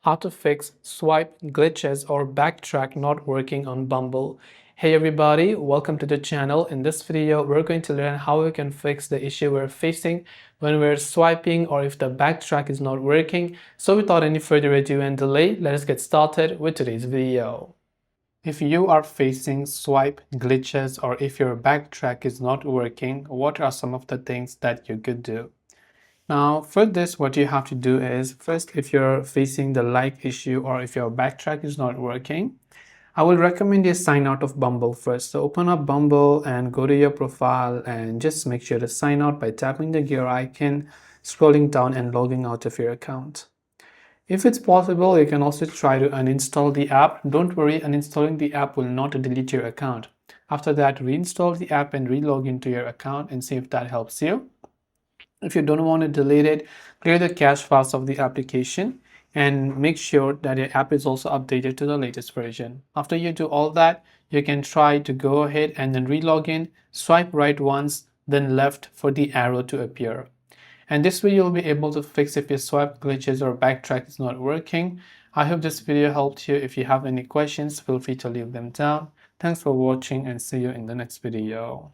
How to fix swipe glitches or backtrack not working on Bumble. Hey everybody, welcome to the channel. In this video, we're going to learn how we can fix the issue we're facing when we're swiping or if the backtrack is not working. So without any further ado and delay, let us get started with today's video. If you are facing swipe glitches or if your backtrack is not working, what are some of the things that you could do? Now, for this, what you have to do is first, if you're facing the like issue or if your backtrack is not working, I will recommend you sign out of Bumble first. So open up Bumble and go to your profile and just make sure to sign out by tapping the gear icon, scrolling down and logging out of your account. If it's possible, you can also try to uninstall the app. Don't worry, uninstalling the app will not delete your account. After that, reinstall the app and re-log into your account and see if that helps you. If you don't want to delete it, clear the cache files of the application and make sure that your app is also updated to the latest version. After you do all that, you can try to go ahead and then re-log in, swipe right once, then left for the arrow to appear. And this way you'll be able to fix if your swipe glitches or backtrack is not working. I hope this video helped you. If you have any questions, feel free to leave them down. Thanks for watching and see you in the next video.